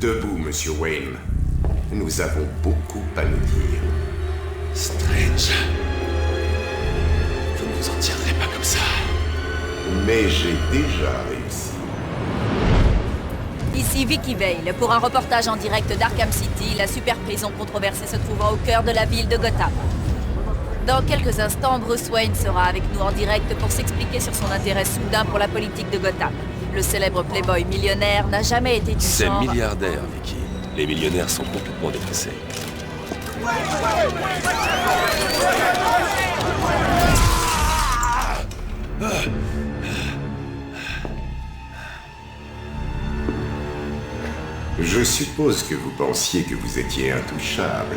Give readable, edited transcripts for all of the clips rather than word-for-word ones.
Debout, Monsieur Wayne. Nous avons beaucoup à nous dire. Strange. Vous ne vous en tirerez pas comme ça. Mais j'ai déjà réussi. Ici Vicky Vale pour un reportage en direct d'Arkham City, la super prison controversée se trouvant au cœur de la ville de Gotham. Dans quelques instants, Bruce Wayne sera avec nous en direct pour s'expliquer sur son intérêt soudain pour la politique de Gotham. Le célèbre playboy millionnaire n'a jamais été du C'est genre... milliardaire, Vicky. Les millionnaires sont complètement dépassés. Je suppose que vous pensiez que vous étiez intouchable.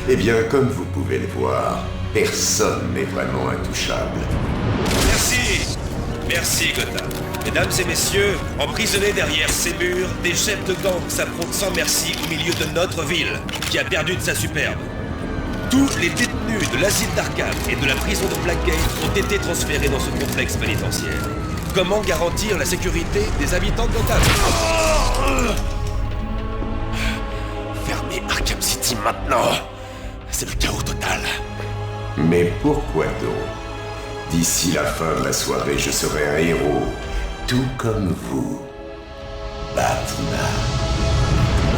Eh bien, comme vous pouvez le voir, personne n'est vraiment intouchable. Merci. Merci, Gotham. Mesdames et messieurs, emprisonnés derrière ces murs, des chefs de gang s'affrontent sans merci au milieu de notre ville, qui a perdu de sa superbe. Tous les détenus de l'asile d'Arkham et de la prison de Blackgate ont été transférés dans ce complexe pénitentiaire. Comment garantir la sécurité des habitants de Gotham? Fermez Arkham City maintenant. C'est le chaos total. Mais pourquoi donc? D'ici la fin de la soirée, je serai un héros, tout comme vous. Batman.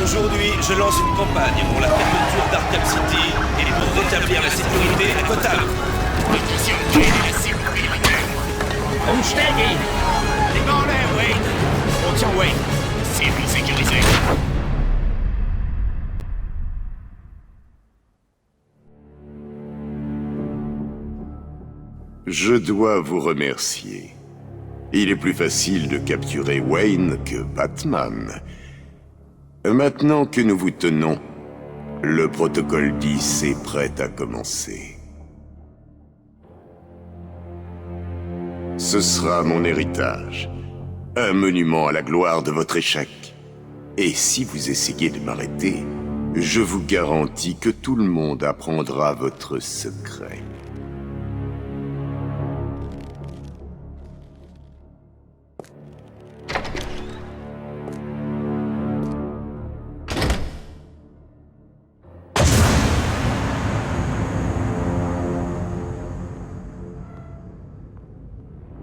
Aujourd'hui, je lance une campagne pour la fermeture d'Arkham City et pour rétablir la sécurité à Gotham. Umsteigen! Les gars en l'air, Wayne! On tient Wayne. Civil sécurisé. Je dois vous remercier. Il est plus facile de capturer Wayne que Batman. Maintenant que nous vous tenons, le protocole 10 est prêt à commencer. Ce sera mon héritage. Un monument à la gloire de votre échec. Et si vous essayez de m'arrêter, je vous garantis que tout le monde apprendra votre secret.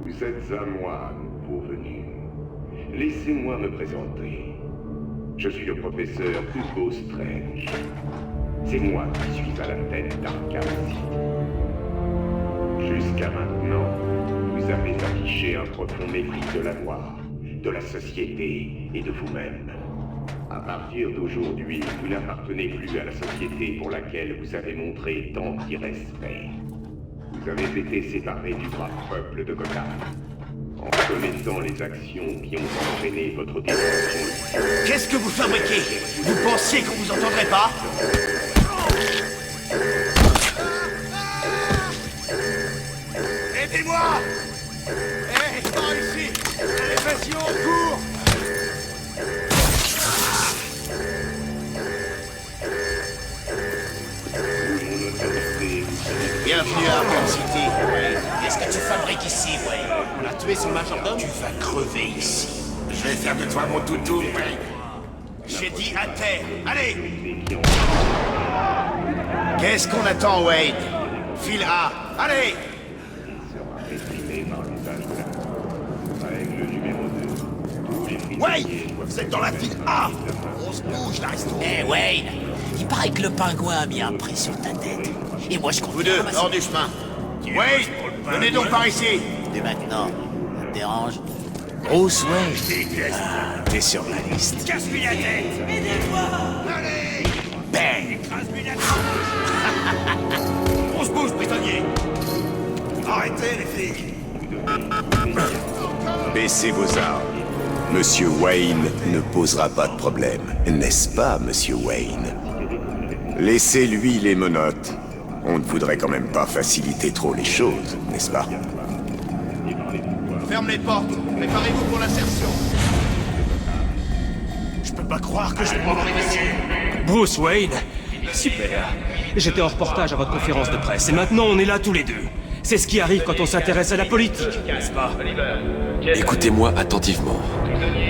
Vous êtes un moine pour venir. Laissez-moi me présenter. Je suis le professeur Hugo Strange. C'est moi qui suis à la tête d'Arkham City. Jusqu'à maintenant, vous avez affiché un profond mépris de la loi, de la société et de vous-même. À partir d'aujourd'hui, vous n'appartenez plus à la société pour laquelle vous avez montré tant d'irrespect. Vous avez été séparé du brave peuple de Gotham, en commettant les actions qui ont entraîné votre détention. Qu'est-ce que vous fabriquez? Vous pensiez qu'on vous entendrait pas? Aidez-moi! Hé, par ici! L'évasion, cours! Bienvenue à Arkham City. Qu'est-ce que tu fabriques ici, Wayne? On a tué son majordome? Tu vas crever ici. Je vais faire de toi mon toutou, Wayne. J'ai dit à terre. Allez! Qu'est-ce qu'on attend, Wayne? File A. Allez! Wayne! Vous êtes dans la file A! On se bouge, là, restons. Eh Wayne, il paraît que le pingouin a mis un prix sur ta tête. Et moi je compte Vous deux, hors du chemin. Wayne! Venez donc par ici! Dès maintenant, ça te dérange? Bruce Wayne, t'es sur ma liste. Casse-lui la tête! Aidez-moi! Allez! Bang! Casse-lui la tête! On se bouge, prisonnier! Arrêtez, les filles! Baissez vos armes. Monsieur Wayne ne posera pas de problème, n'est-ce pas, Monsieur Wayne? Laissez-lui les menottes. On ne voudrait quand même pas faciliter trop les choses, n'est-ce pas? Ferme les portes! Préparez-vous pour l'insertion! Je peux pas croire que je vais m'en ici! Bruce Wayne? Super. J'étais en reportage à votre conférence de presse et maintenant on est là tous les deux. C'est ce qui arrive quand on s'intéresse à la politique, n'est-ce pas? Écoutez-moi attentivement.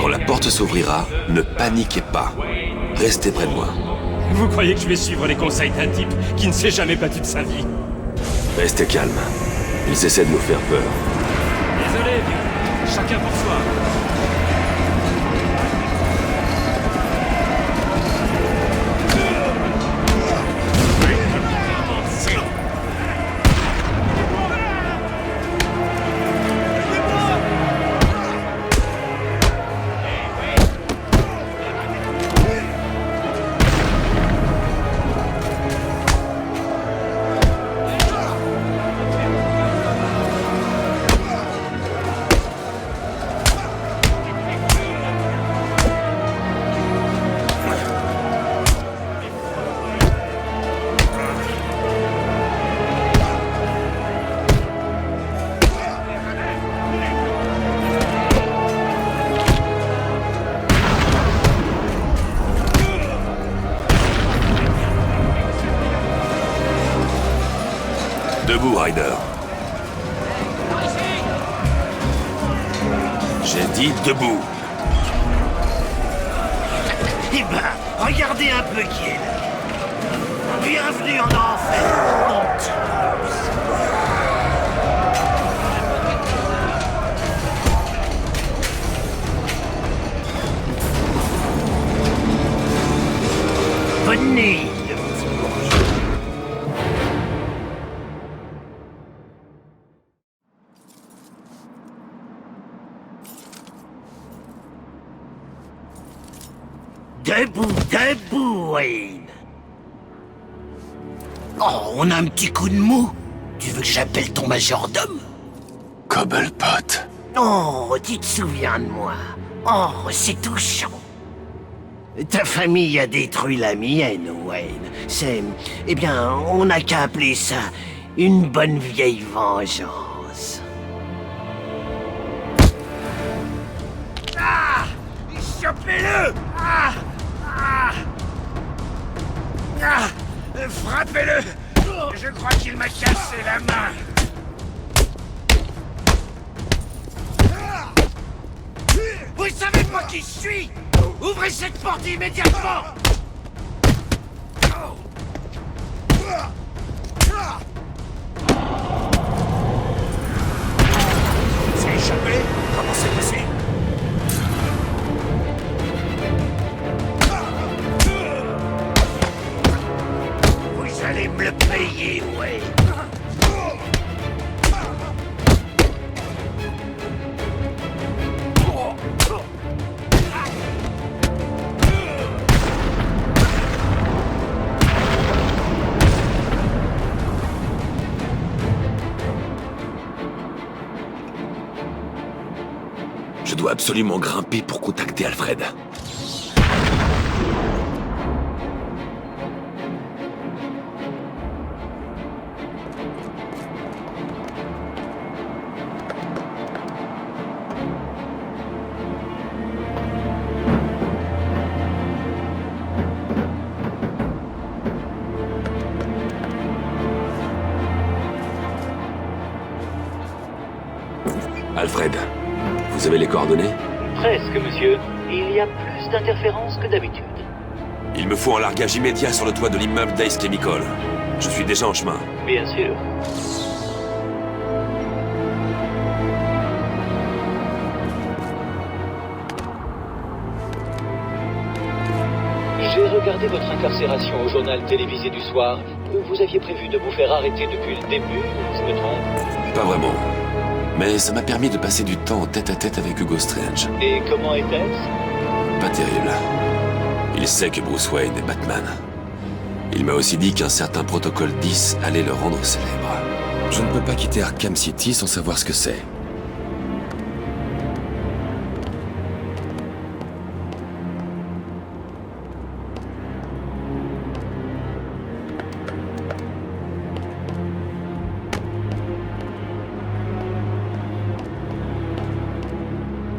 Quand la porte s'ouvrira, ne paniquez pas. Restez près de moi. Vous croyez que je vais suivre les conseils d'un type qui ne s'est jamais battu de sa vie? Restez calme. Ils essaient de nous faire peur. Désolé, vieux. Chacun pour soi. Debout, Ryder. J'ai dit debout. Eh ben, regardez un peu qui est là. Bienvenue en enfer, honte. Bonne nuit, le petit bourgeois. Debout, debout, Wayne. Oh, on a un petit coup de mou. Tu veux que j'appelle ton majordome? Cobblepot. Oh, tu te souviens de moi. Oh, c'est touchant. Ta famille a détruit la mienne, Wayne. C'est... Eh bien, on n'a qu'à appeler ça une bonne vieille vengeance. Ah! Chopez-le! Ah! Ah! Ah! Frappez-le! Je crois qu'il m'a cassé la main. Vous savez pas qui je suis? Ouvrez cette porte immédiatement! C'est échappé? Comment c'est passé? Vous allez me le payer, ouais. Je dois absolument grimper pour contacter Alfred. Alfred, vous avez les coordonnées? Presque, monsieur. Il y a plus d'interférences que d'habitude. Il me faut un largage immédiat sur le toit de l'immeuble d'Ace Chemical. Je suis déjà en chemin. Bien sûr. J'ai regardé votre incarcération au journal télévisé du soir. Vous aviez prévu de vous faire arrêter depuis le début, je me trompe? Pas vraiment. Mais ça m'a permis de passer du temps en tête-à-tête avec Hugo Strange. Et comment était-ce? Pas terrible. Il sait que Bruce Wayne est Batman. Il m'a aussi dit qu'un certain protocole 10 allait le rendre célèbre. Je ne peux pas quitter Arkham City sans savoir ce que c'est.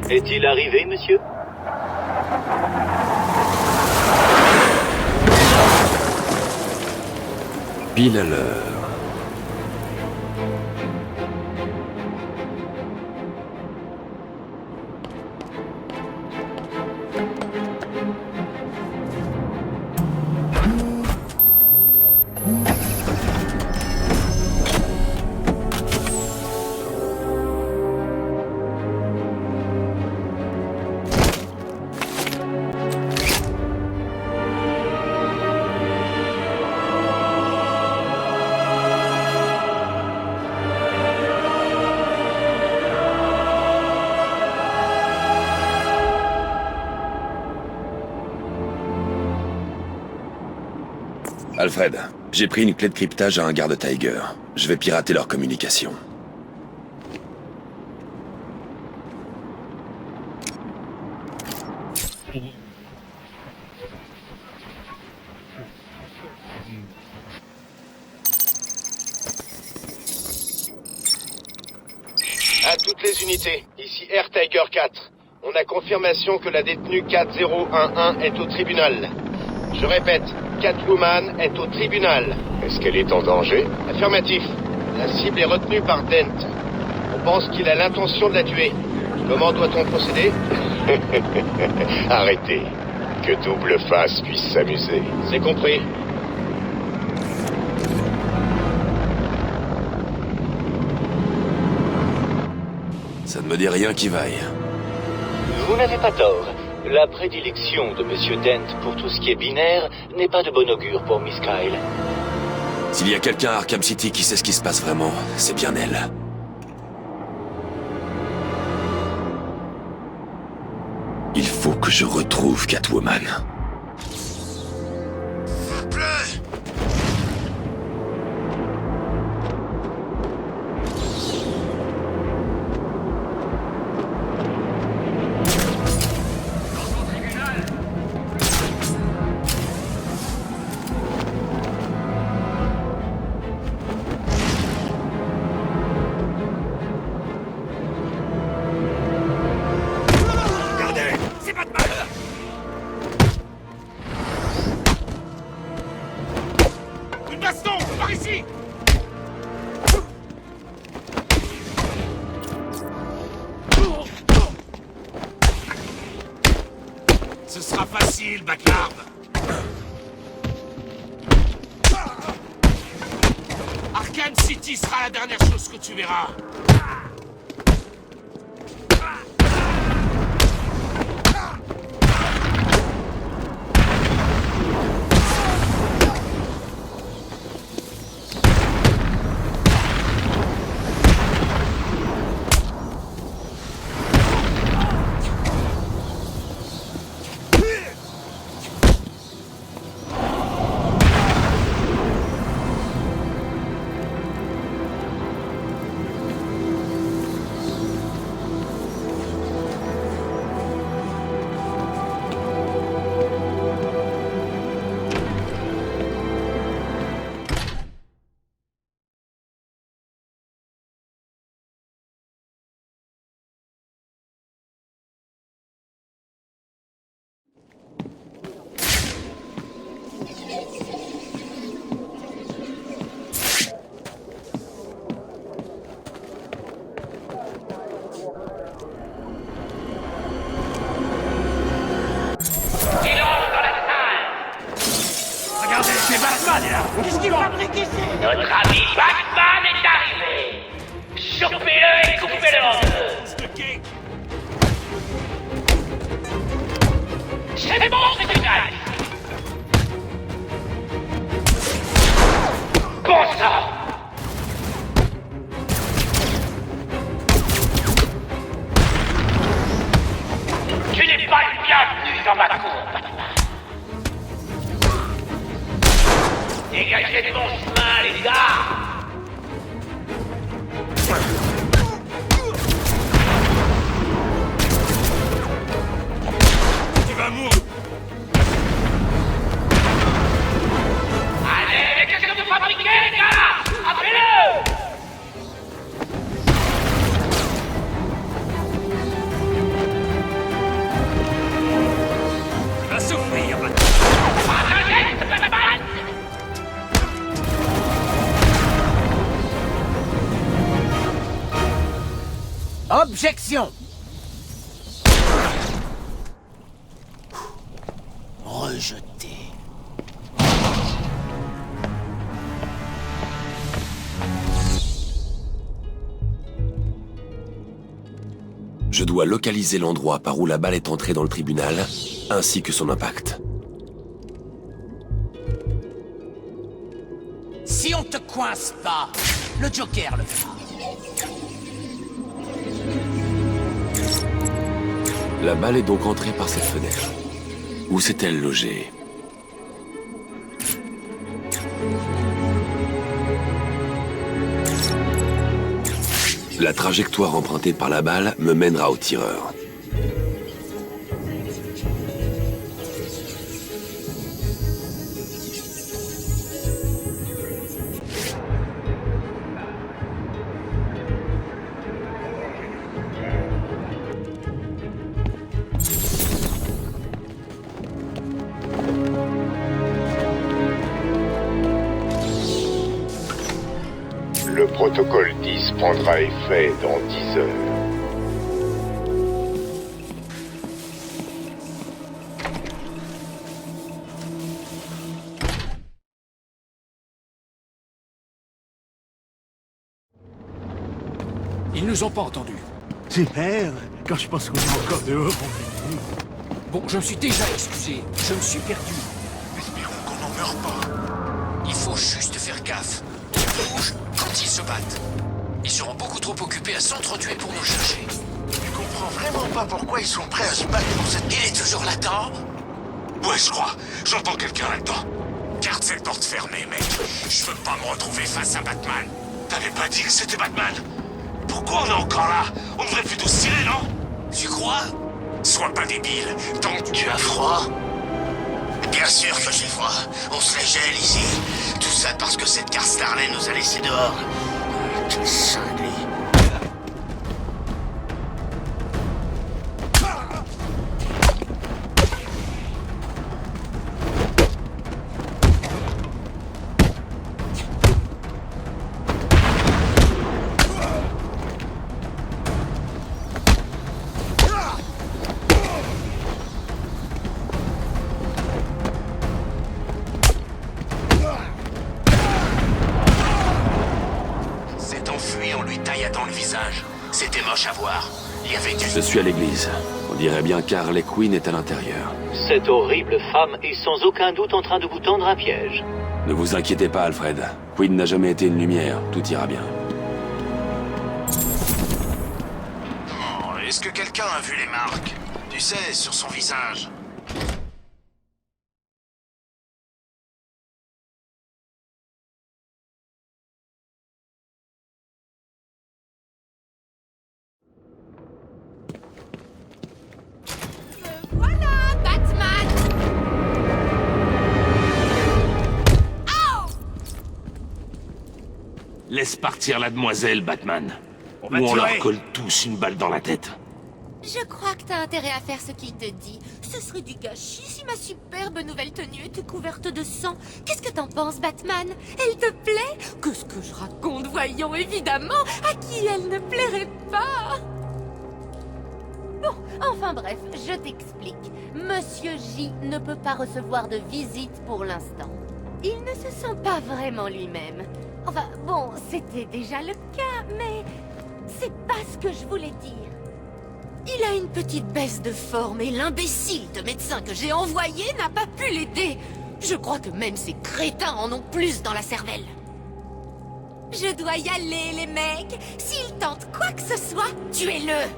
Est-il arrivé, monsieur? Pile à l'heure. Alfred, j'ai pris une clé de cryptage à un garde Tiger. Je vais pirater leur communication. À toutes les unités, ici Air Tiger 4. On a confirmation que la détenue 4011 est au tribunal. Je répète, Catwoman est au tribunal. Est-ce qu'elle est en danger? Affirmatif. La cible est retenue par Dent. On pense qu'il a l'intention de la tuer. Comment doit-on procéder? Arrêtez. Que Double Face puisse s'amuser. C'est compris. Ça ne me dit rien qui vaille. Vous n'avez pas tort. La prédilection de Monsieur Dent pour tout ce qui est binaire n'est pas de bon augure pour Miss Kyle. S'il y a quelqu'un à Arkham City qui sait ce qui se passe vraiment, c'est bien elle. Il faut que je retrouve Catwoman. Ce sera facile, bâclard. Arkham City sera la dernière chose que tu verras. Qu'est-ce qu'il fabrique ici? Notre ami Batman est arrivé! Chopez-le et coupez-le en deux! C'est bon, c'est égal! Bon sang! Tu n'es pas le bienvenu dans ma cour, Batman! Dégagez de mon chemin, les gars! Tu vas mourir! Allez, mais qu'est-ce que vous fabriquez, les gars? Appelez-le! Tu vas souffrir, Batman! Objection! Rejeté. Je dois localiser l'endroit par où la balle est entrée dans le tribunal, ainsi que son impact. Si on te coince pas, le Joker le fera. La balle est donc entrée par cette fenêtre. Où s'est-elle logée? La trajectoire empruntée par la balle me mènera au tireur. Le protocole 10 prendra effet dans 10 heures. Ils nous ont pas entendus. Super. Quand je pense qu'on est encore dehors, Bon, je me suis déjà excusé. Je me suis perdu. espérons qu'on n'en meurt pas. Il faut juste faire gaffe. Ils bougent quand ils se battent. Ils seront beaucoup trop occupés à s'entretuer pour nous chercher. Je comprends vraiment pas pourquoi ils sont prêts à se battre pour cette... Il est toujours là-dedans? Ouais, je crois. J'entends quelqu'un là-dedans. Garde cette porte fermée, mec. Je veux pas me retrouver face à Batman. T'avais pas dit que c'était Batman? Pourquoi on est encore là? On devrait plutôt se tirer, non? Tu crois? Sois pas débile. Donc... Tu as froid? Bien sûr que j'ai froid. On se les gèle ici. Tout ça parce que cette carte Starley nous a laissés dehors. Quel cinglé. C'était moche à voir. Il y avait du... Je suis à l'église. On dirait bien qu'Harley Quinn est à l'intérieur. Cette horrible femme est sans aucun doute en train de vous tendre un piège. Ne vous inquiétez pas, Alfred. Quinn n'a jamais été une lumière. Tout ira bien. Oh, est-ce que quelqu'un a vu les marques? Tu sais, sur son visage. Laisse partir la demoiselle, Batman. On Ou va on tirer. leur colle tous une balle dans la tête. Je crois que t'as intérêt à faire ce qu'il te dit. Ce serait du gâchis si ma superbe nouvelle tenue était couverte de sang. Qu'est-ce que t'en penses, Batman? Elle te plaît? Qu'est-ce que je raconte? Voyons, évidemment, à qui elle ne plairait pas? Bon, enfin bref, je t'explique. Monsieur J ne peut pas recevoir de visite pour l'instant. Il ne se sent pas vraiment lui-même. Enfin, bon, c'était déjà le cas, mais c'est pas ce que je voulais dire. Il a une petite baisse de forme et l'imbécile de médecin que j'ai envoyé n'a pas pu l'aider. Je crois que même ces crétins en ont plus dans la cervelle. Je dois y aller, les mecs. S'il tente quoi que ce soit, tuez-le.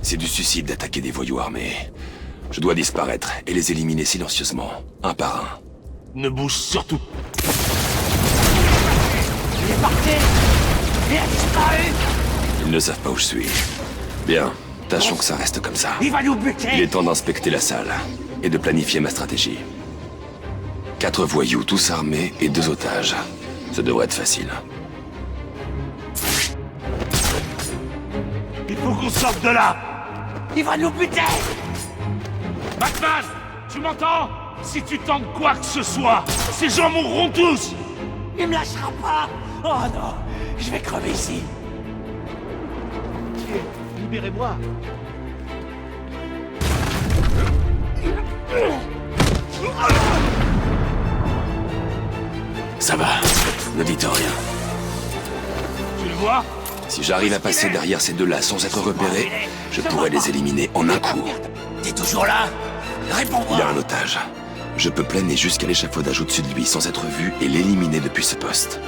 C'est du suicide d'attaquer des voyous armés. Je dois disparaître et les éliminer silencieusement, un par un. Ne bouge surtout. Il est parti. Il a disparu. Ils ne savent pas où je suis. Bien, tâchons que ça reste comme ça. Il va nous buter. Il est temps d'inspecter la salle et de planifier ma stratégie. 4 voyous, tous armés, et 2 otages. Ça devrait être facile. Il faut qu'on sorte de là. Il va nous buter. Batman, tu m'entends? Si tu tentes quoi que ce soit, ces gens mourront tous. Il me lâchera pas. Oh non, je vais crever ici. Libérez-moi. Ça va, ne dites rien. Tu le vois? Si j'arrive à passer derrière ces deux-là sans être repéré, je pourrais les éliminer en un coup. T'es toujours là? Réponds-moi. Il a un otage. Je peux planer jusqu'à l'échafaudage au-dessus de lui sans être vu et l'éliminer depuis ce poste.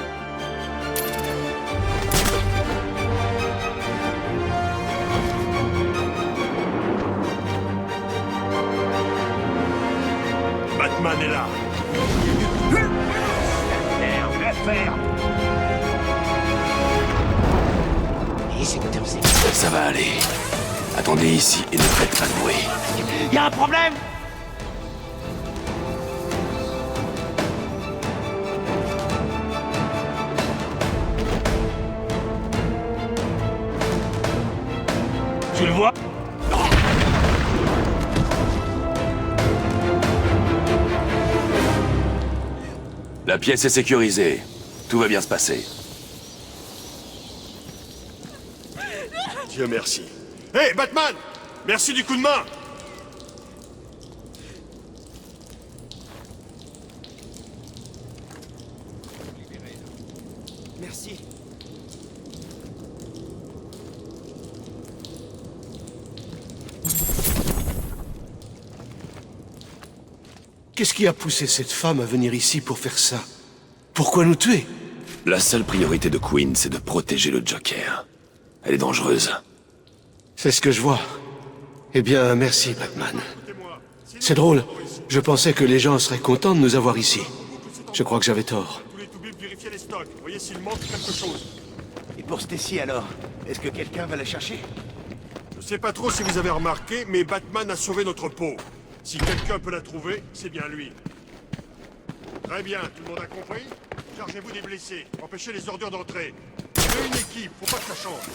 Batman est là. Ça va aller. Attendez ici et ne faites pas de bruit. Y a un problème? Tu le vois? La pièce est sécurisée. Tout va bien se passer. Dieu merci. Hé, Batman! Merci du coup de main! Merci. Qu'est-ce qui a poussé cette femme à venir ici pour faire ça? Pourquoi nous tuer? La seule priorité de Queen, c'est de protéger le Joker. Elle est dangereuse. C'est ce que je vois. Eh bien, merci, Batman. C'est drôle. Je pensais que les gens seraient contents de nous avoir ici. Je crois que j'avais tort. Vous voulez vérifier les stocks, voyez s'il manque quelque chose. Et pour Stacy alors? Est-ce que quelqu'un va la chercher? Je sais pas trop si vous avez remarqué, mais Batman a sauvé notre peau. Si quelqu'un peut la trouver, c'est bien lui. Très bien, tout le monde a compris? Chargez-vous des blessés, empêchez les ordures d'entrer. On est une équipe, faut pas que ça change.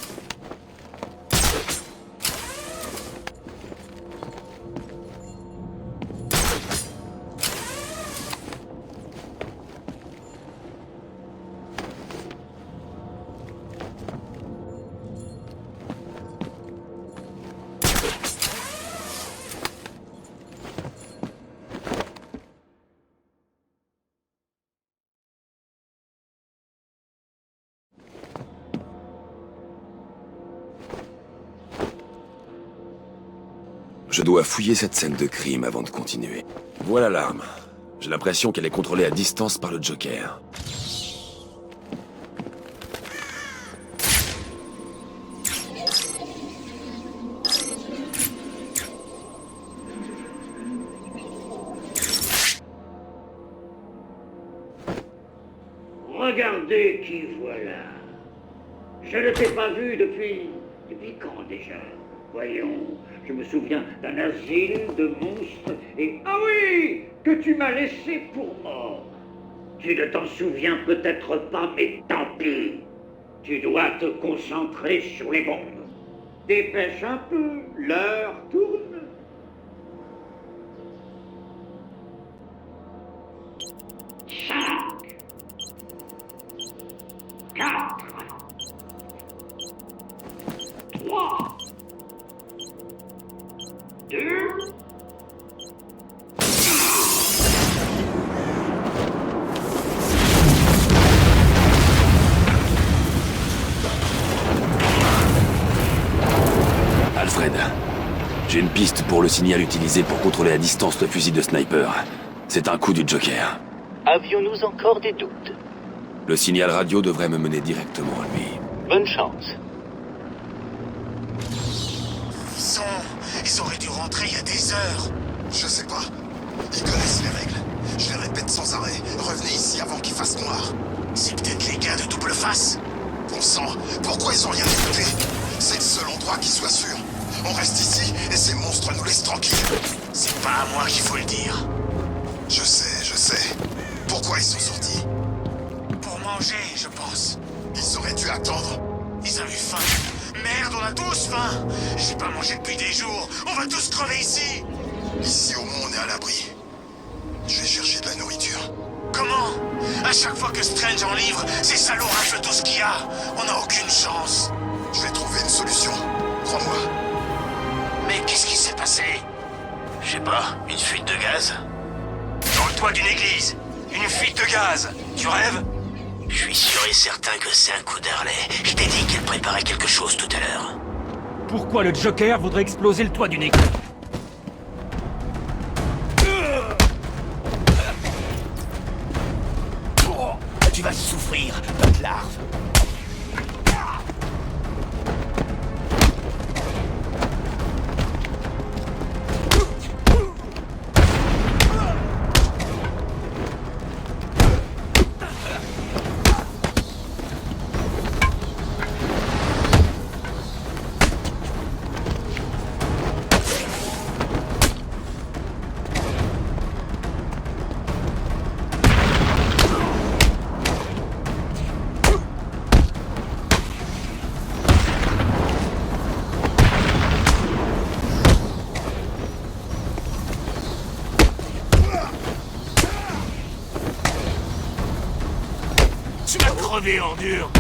Je dois fouiller cette scène de crime avant de continuer. Voilà l'arme. J'ai l'impression qu'elle est contrôlée à distance par le Joker. Regardez qui voilà. Je ne t'ai pas vu depuis quand déjà? Voyons, je me souviens d'un asile de monstres et... Ah oui, que tu m'as laissé pour mort. Tu ne t'en souviens peut-être pas, mais tant pis. Tu dois te concentrer sur les bombes. Dépêche un peu, l'heure tourne. 5, 4, 3, 2... Alfred, j'ai une piste pour le signal utilisé pour contrôler à distance le fusil de sniper. C'est un coup du Joker. Avions-nous encore des doutes? Le signal radio devrait me mener directement à lui. Bonne chance. Ils auraient dû rentrer il y a des heures. Je sais pas. Ils connaissent les règles. Je les répète sans arrêt. Revenez ici avant qu'il fasse noir. C'est peut-être les gars de Double Face. Bon sang, pourquoi ils ont rien écouté? C'est le seul endroit qui soit sûr. On reste ici et ces monstres nous laissent tranquilles. C'est pas à moi qu'il faut le dire. Je sais. Pourquoi ils sont sortis? Pour manger, je pense. Ils auraient dû attendre. Ils avaient faim. Merde, on a tous faim. J'ai pas mangé depuis des jours. On va tous crever ici. Ici, au moins, on est à l'abri. Je vais chercher de la nourriture. Comment? À chaque fois que Strange en livre, ces salauds raflent tout ce qu'il y a. On n'a aucune chance. Je vais trouver une solution. Crois-moi. Mais qu'est-ce qui s'est passé? Je sais pas, une fuite de gaz? Dans le toit d'une église. Une fuite de gaz. Tu rêves? Je suis sûr et certain que c'est un coup d'Harley. Je t'ai dit qu'elle préparait quelque chose tout à l'heure. Pourquoi le Joker voudrait exploser le toit d'une église? Tu vas souffrir, notre larve. crever, ordure.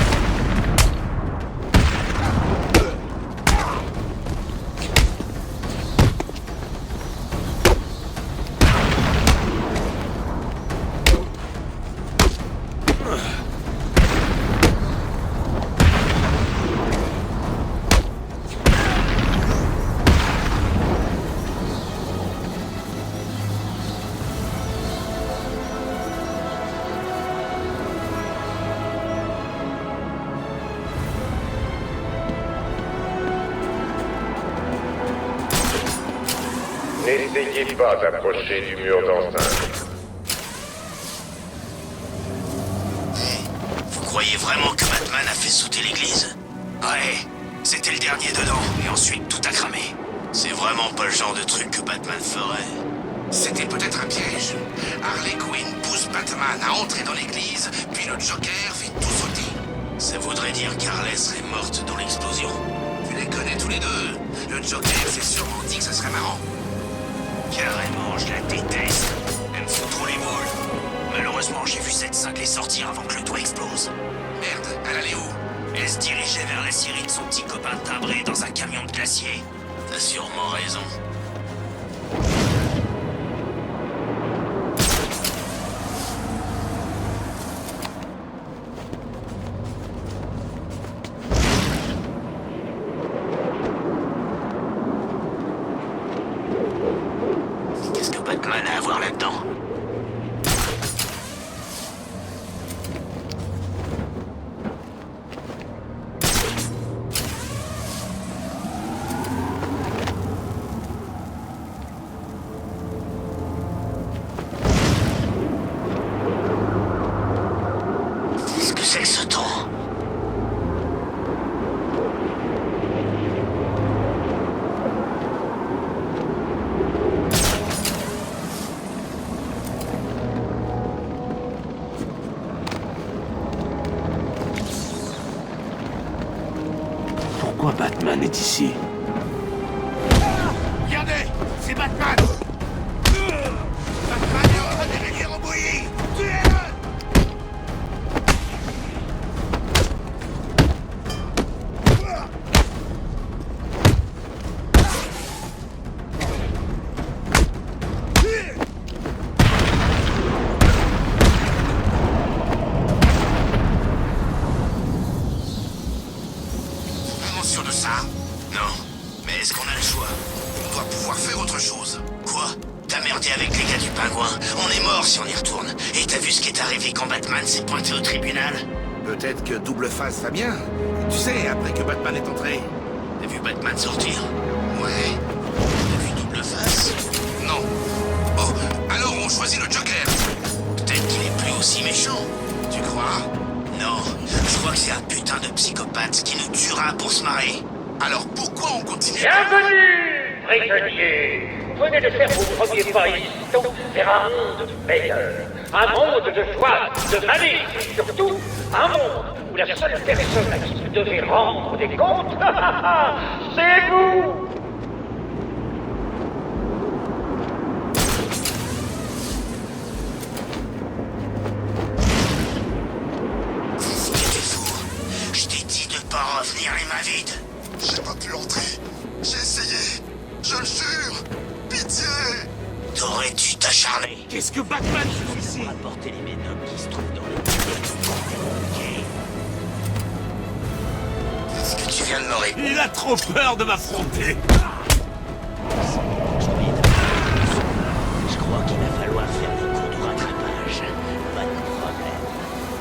N'essayez pas d'approcher du mur d'enceinte. Vous croyez vraiment que Batman a fait sauter l'église? Ouais, c'était le dernier dedans, et ensuite tout a cramé. C'est vraiment pas le genre de truc que Batman ferait. C'était peut-être un piège. Harley Quinn pousse Batman à entrer dans l'église, puis le Joker fait tout sauter. Ça voudrait dire qu'Harley serait morte dans l'explosion. Tu les connais tous les deux. Le Joker s'est sûrement dit que ça serait marrant. Carrément, je la déteste. Elle me fout trop les boules. Malheureusement, j'ai vu cette cinglée sortir avant que le toit explose. Merde, elle allait où? Elle se dirigeait vers la scierie de son petit copain timbré dans un camion de glacier. T'as sûrement raison. Qu'est-ce que Batman a à voir là-dedans? Qu'est-ce que c'est que ce ton? Pourquoi Batman est ici? Regardez, c'est Batman! Batman est en train de réveiller en bouillie! Tuez-le! Vraiment sûr de ça? Non. Mais est-ce qu'on a le choix? On doit pouvoir faire autre chose. Quoi? T'as merdé avec les gars du pingouin. On est mort si on y retourne. Et t'as vu ce qui est arrivé quand Batman s'est pointé au tribunal? Peut-être que Double Face va bien. Tu sais, après que Batman est entré. T'as vu Batman sortir? Ouais. T'as vu Double Face? Non. Oh, alors on choisit le Joker. Peut-être qu'il est plus aussi méchant. Tu crois? Non. Je crois que c'est un putain de psychopathe qui nous tuera pour se marrer. Alors pourquoi on continue? Bienvenue, prisonniers. Venez de faire vos premiers pas ici vers un monde meilleur. Un monde de joie, de malice, et surtout un monde où la seule personne à qui vous devez rendre des comptes, c'est vous. T'es fou. Je t'ai dit de pas revenir les mains vides. J'ai pas pu entrer. J'ai essayé. Je le jure. Pitié. T'aurais dû t'acharner. Qu'est-ce que Batman fait ici? Apporter les ménomes qui se trouvent dans le... Est-ce que tu viens de me répondre? Il a trop peur de m'affronter. Je crois qu'il va falloir faire le cours du rattrapage. Pas de problème.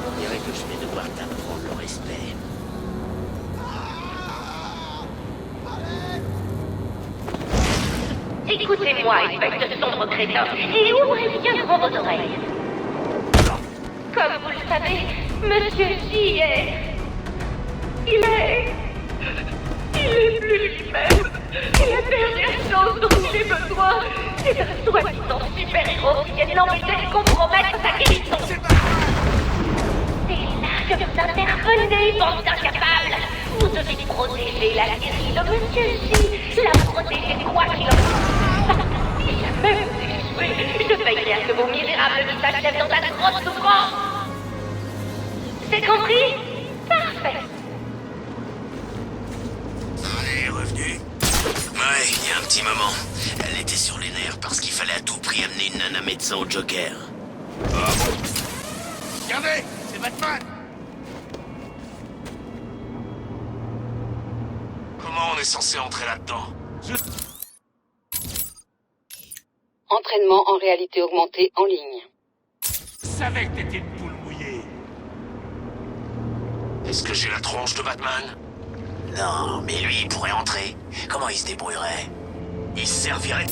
Je dirais que je vais devoir t'apprendre le respect. Écoutez-moi, espèce de sombre crétin, et ouvrez bien grand vos oreilles. Comme vous le savez, Monsieur J est... Il est plus lui-même. Et la dernière chose dont il ait besoin, c'est d'un soi-disant super-héros qui vienne l'embêter et compromettre sa guérison. C'est là que vous intervenez, bande d'incapables. Vous devez protéger la guérie de Monsieur J. La protéger quoi qu'il en soit. Si jamais vous échouez, je veillerai à ce que vos misérables visages dans la grosse souffrance. C'est compris? Parfait. Allez, revenu. Ouais, il y a un petit moment. Elle était sur les nerfs parce qu'il fallait à tout prix amener une nana médecin au Joker. Ah bon? Regardez, c'est Batman. Comment on est censé entrer là-dedans? Entraînement en réalité augmentée en ligne. Je savais que t'étais une poule mouillée. Est-ce que j'ai la tronche de Batman? Non, mais lui, il pourrait entrer. Comment il se débrouillerait? Il se servirait...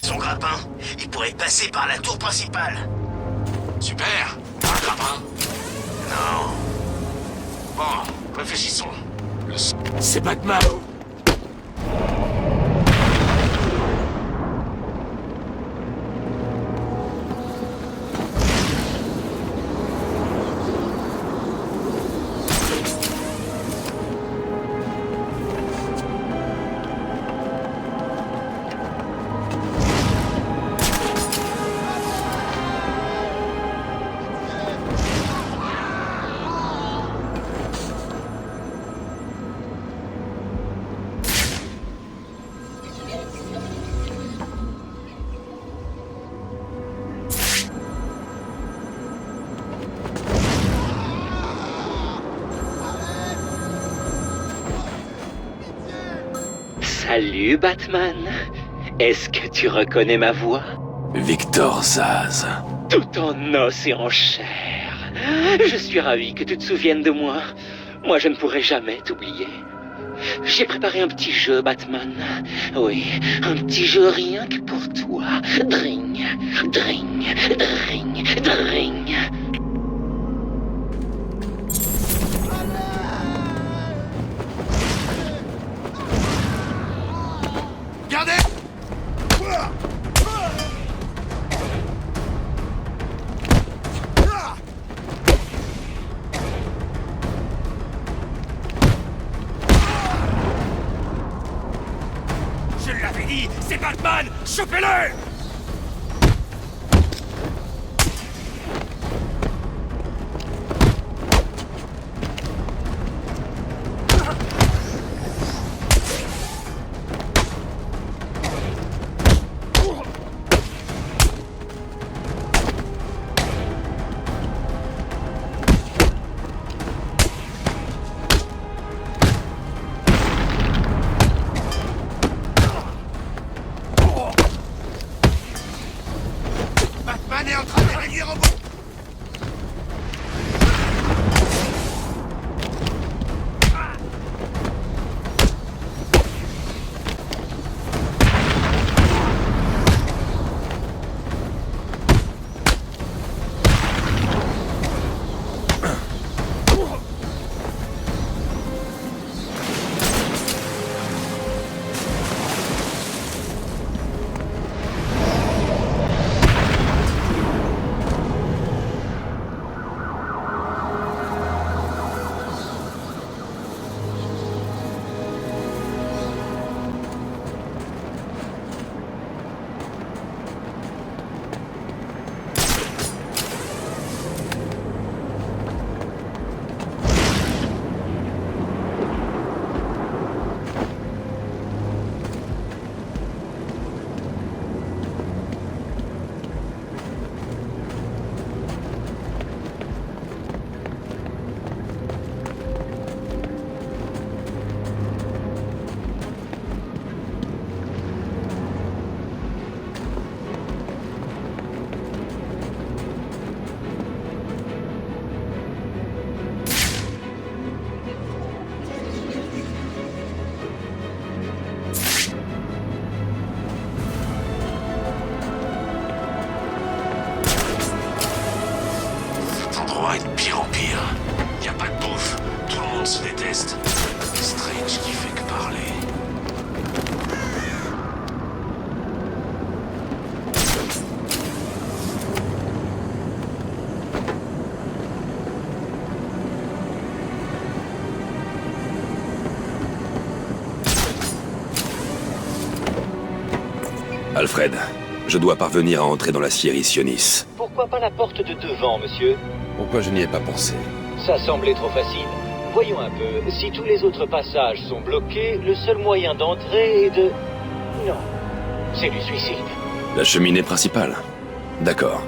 Son grappin, il pourrait passer par la tour principale. Super, un grappin. Non. Bon, réfléchissons. C'est Batman. Salut Batman. Est-ce que tu reconnais ma voix? Victor Zsasz. Tout en os et en chair. Je suis ravi que tu te souviennes de moi. Moi, je ne pourrai jamais t'oublier. J'ai préparé un petit jeu, Batman. Oui, un petit jeu rien que pour toi. Dring, dring, dring, dring. Regardez! Je l'avais dit, c'est Batman! Chopez-le! Batman est en train de réduire au bout. endroit est de pire en pire. Y a pas de bouffe, tout le monde se déteste. Strange qui fait que parler. Alfred, je dois parvenir à entrer dans la Sierra Sionis. Pourquoi pas la porte de devant, monsieur? Pourquoi je n'y ai pas pensé? Ça semblait trop facile. Voyons un peu, si tous les autres passages sont bloqués, le seul moyen d'entrer est de... Non, c'est du suicide. La cheminée principale. D'accord.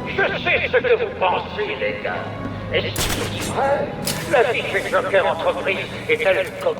Je sais ce que vous pensez, les gars. Est-ce que c'est vrai? La vie chez Joker Entreprise est-elle comme...